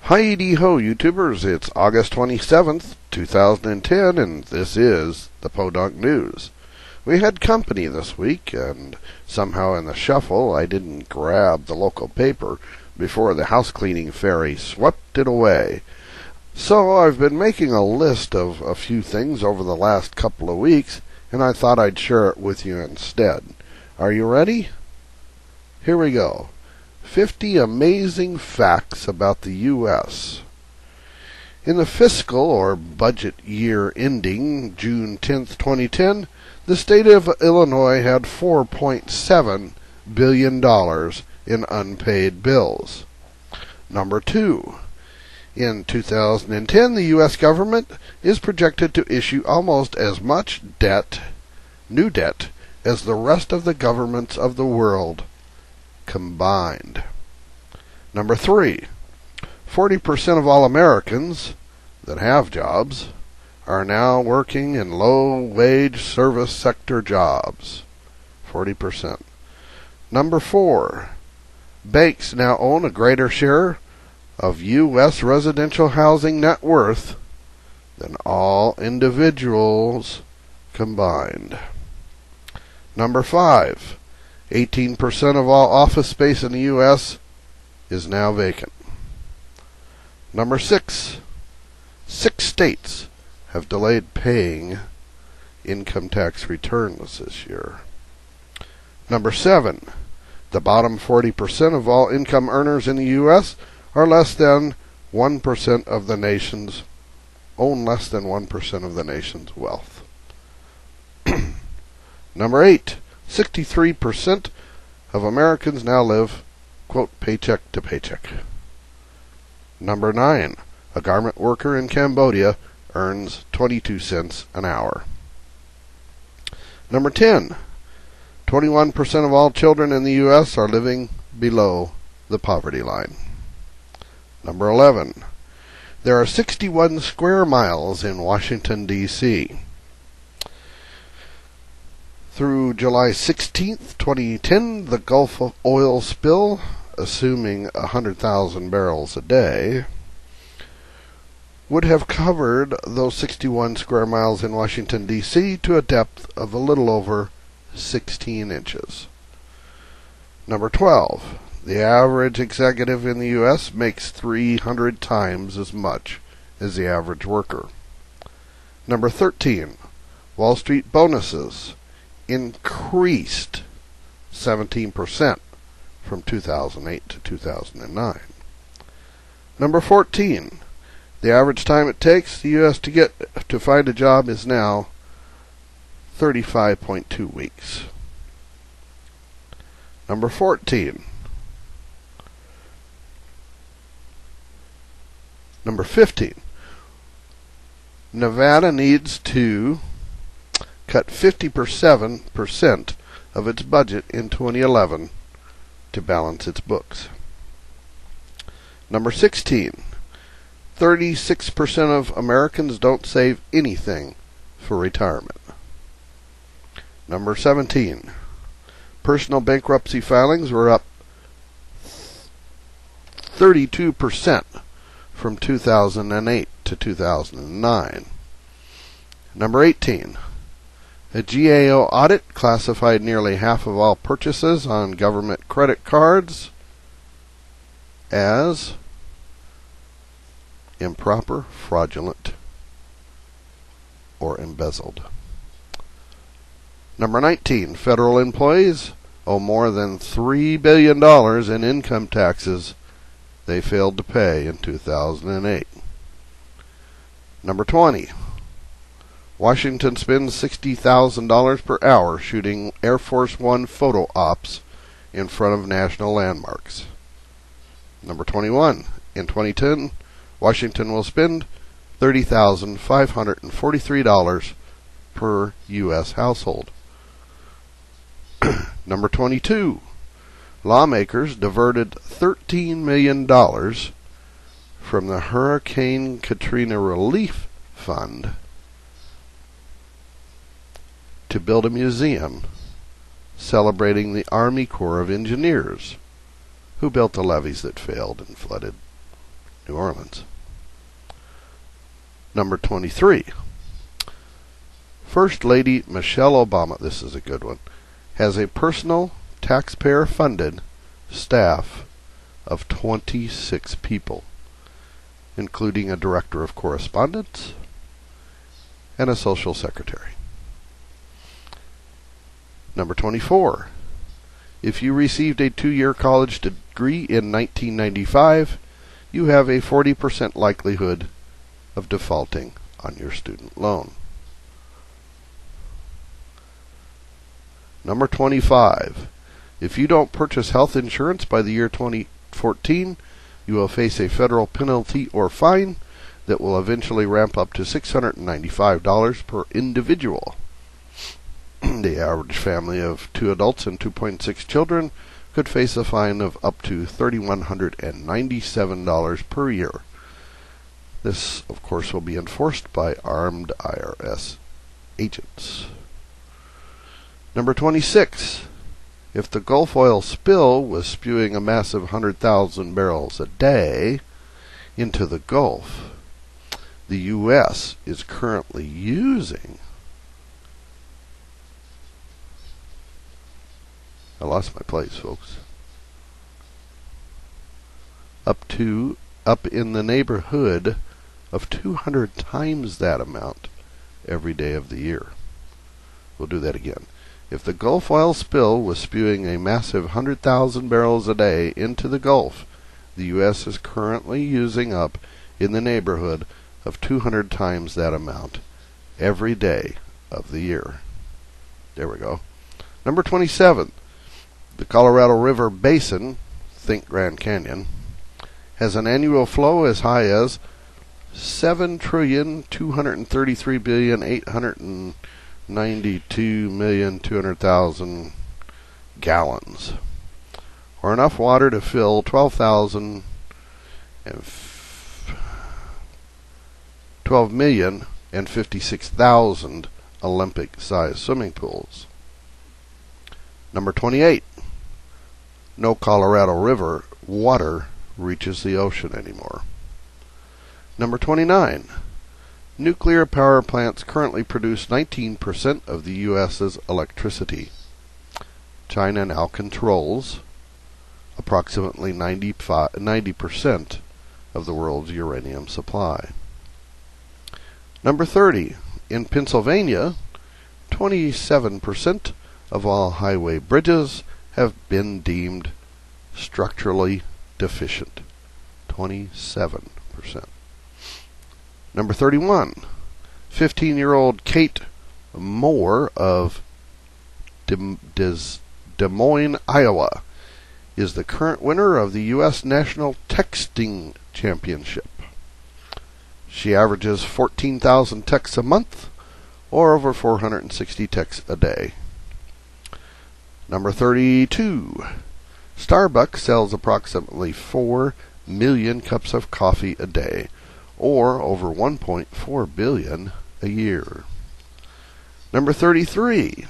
Hi-de-ho, YouTubers. It's August 27th, 2010, and this is the Podunk News. We had company this week, and somehow in the shuffle I didn't grab the local paper before the house-cleaning fairy swept it away. So I've been making a list of a few things over the last couple of weeks, and I thought I'd share it with you instead. Are you ready? Here we go. 50 amazing facts about the U.S. In the fiscal or budget year ending June 10th, 2010, the state of Illinois had $4.7 billion in unpaid bills. Number 2. In 2010, the U.S. government is projected to issue almost as much new debt, as the rest of the governments of the world combined. Number 3, 40% of all Americans that have jobs are now working in low-wage service sector jobs. 40%. Number 4, banks now own a greater share of U.S. residential housing net worth than all individuals combined. Number 5, 18% of all office space in the U.S. is now vacant. Number 6, 6 states have delayed paying income tax returns this year. Number 7, the bottom 40% of all income earners in the U.S. are less than 1% of the nation's less than 1% of the nation's wealth. Number 8, 63% of Americans now live, quote, paycheck to paycheck. Number 9, a garment worker in Cambodia earns 22 cents an hour. Number 10, 21% of all children in the U.S. are living below the poverty line. Number 11, there are 61 square miles in Washington, D.C. Through July 16th, 2010, the Gulf oil spill, assuming 100,000 barrels a day, would have covered those 61 square miles in Washington, D.C. to a depth of a little over 16 inches. Number 12, the average executive in the U.S. makes 300 times as much as the average worker. Number 13, Wall Street bonuses increased 17% from 2008 to 2009. Number 14, the average time it takes the U.S. to find a job is now 35.2 weeks. Number 14. Number 15. Nevada needs to cut 57% of its budget in 2011 to balance its books. Number 16. 36% of Americans don't save anything for retirement. Number 17. Personal bankruptcy filings were up 32% from 2008 to 2009. Number 18. A GAO audit classified nearly half of all purchases on government credit cards as improper, fraudulent, or embezzled. Number 19. Federal employees owe more than $3 billion in income taxes they failed to pay in 2008. Number 20. Washington spends $60,000 per hour shooting Air Force One photo ops in front of national landmarks. Number 21. In 2010, Washington will spend $30,543 per U.S. household. Number 22. lawmakers diverted $13 million from the Hurricane Katrina Relief Fund to build a museum celebrating the Army Corps of Engineers, who built the levees that failed and flooded New Orleans. Number 23. First Lady Michelle Obama, this is a good one, has a personal, taxpayer-funded staff of 26 people, including a director of correspondence and a social secretary. Number 24. If you received a 2-year college degree in 1995, you have a 40% likelihood of defaulting on your student loan. Number 25. If you don't purchase health insurance by the year 2014, you will face a federal penalty or fine that will eventually ramp up to $695 per individual. The average family of 2 adults and 2.6 children could face a fine of up to $3,197 per year. This, of course, will be enforced by armed IRS agents. Number 26. If the Gulf oil spill was spewing a massive 100,000 barrels a day into the Gulf, the U.S. is currently using, I lost my place, folks, up in the neighborhood of 200 times that amount every day of the year. We'll do that again. If the Gulf oil spill was spewing a massive 100,000 barrels a day into the Gulf, the U.S. is currently using up in the neighborhood of 200 times that amount every day of the year. There we go. Number 27. The Colorado River Basin, think Grand Canyon, has an annual flow as high as 7,233,892,200,000 gallons, or enough water to fill 12,056,000 Olympic-sized swimming pools. Number 28. No Colorado River water reaches the ocean anymore. Number 29. Nuclear power plants currently produce 19% of the U.S.'s electricity. China now controls approximately 90% of the world's uranium supply. Number 30. In Pennsylvania, 27% of all highway bridges have been deemed structurally deficient. 27%. Number 31. 15-year-old Kate Moore of Des Moines, Iowa, is the current winner of the U.S. National Texting Championship. She averages 14,000 texts a month, or over 460 texts a day. Number 32. Starbucks sells approximately 4 million cups of coffee a day, or over 1.4 billion a year. Number 33.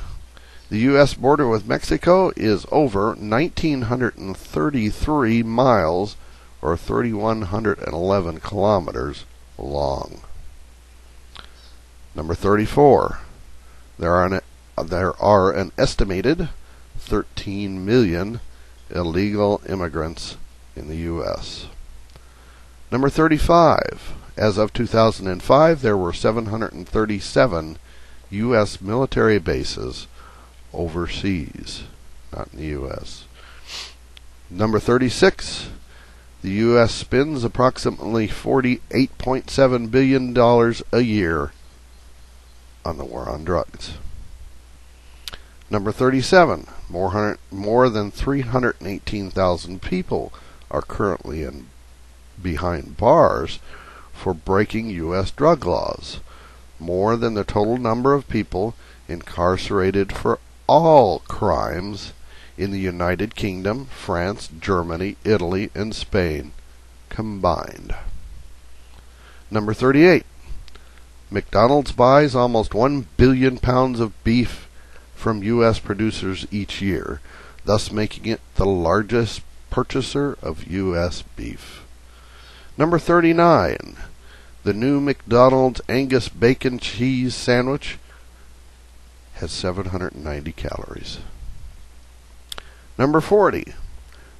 The U.S. border with Mexico is over 1,933 miles, or 3,111 kilometers long. Number 34. There are an estimated 13 million illegal immigrants in the U.S. Number 35. As of 2005, there were 737 U.S. military bases overseas, not in the U.S. Number 36. The U.S. spends approximately $48.7 billion a year on the war on drugs. Number 37. More than 318,000 people are currently behind bars for breaking U.S. drug laws, more than the total number of people incarcerated for all crimes in the United Kingdom, France, Germany, Italy, and Spain combined. Number 38. McDonald's buys almost 1 billion pounds of beef from U.S. producers each year, thus making it the largest purchaser of U.S. beef. Number 39. The new McDonald's Angus Bacon Cheese Sandwich has 790 calories. Number 40.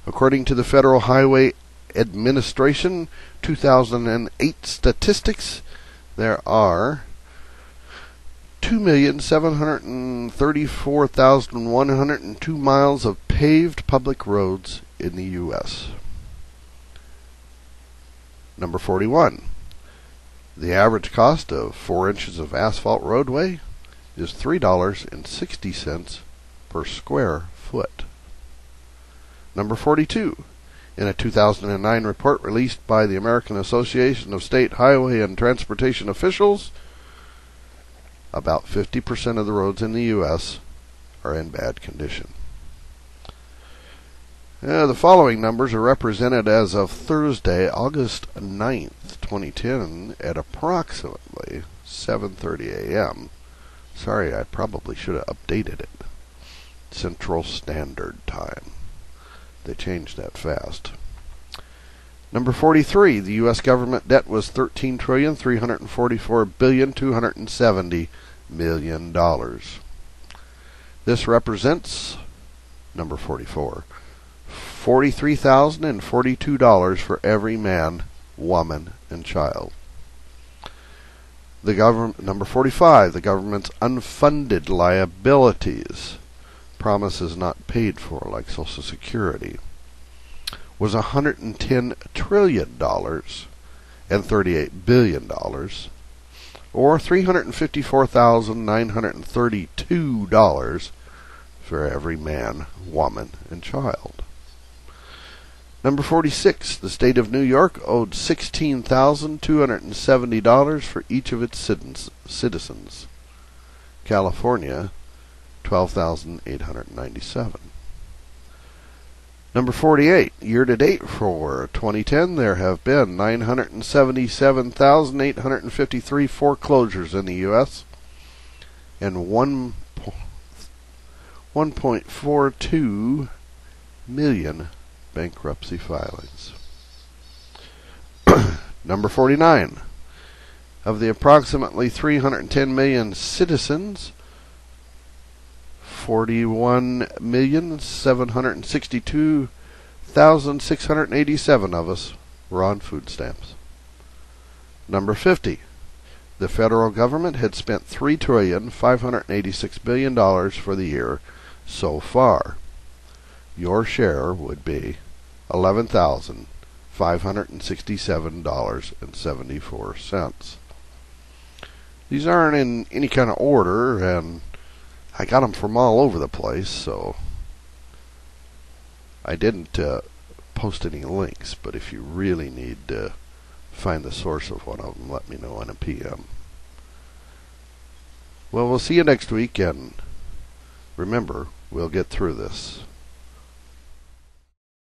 According to the Federal Highway Administration 2008 statistics, there are 2,734,102 miles of paved public roads in the U.S. Number 41. The average cost of 4 inches of asphalt roadway is $3.60 per square foot. Number 42. In a 2009 report released by the American Association of State Highway and Transportation Officials, about 50% of the roads in the U.S. are in bad condition. The following numbers are represented as of Thursday, August 9th, 2010, at approximately 7:30 a.m. Sorry, I probably should have updated it. Central Standard Time. They changed that fast. Number 43, the U.S. government debt was $13,344,270,000,000. This represents, number 44, $43,042 for every man, woman, and child. Number 45, the government's unfunded liabilities, promises not paid for like Social Security, was $110 trillion and $38 billion, or $354,932 for every man, woman, and child. Number 46, the state of New York owed $16,270 for each of its citizens. California, $12,897. Number 48, year-to-date for 2010, there have been 977,853 foreclosures in the U.S. and 1.42 million bankruptcy filings. Number 49, of the approximately 310 million citizens, 41,762,687 of us were on food stamps. Number 50. The federal government had spent $3,586,000,000,000 for the year so far. Your share would be $11,567.74. These aren't in any kind of order, and I got them from all over the place, so I didn't post any links, but if you really need to find the source of one of them, let me know in a PM. Well, we'll see you next week, and remember, we'll get through this.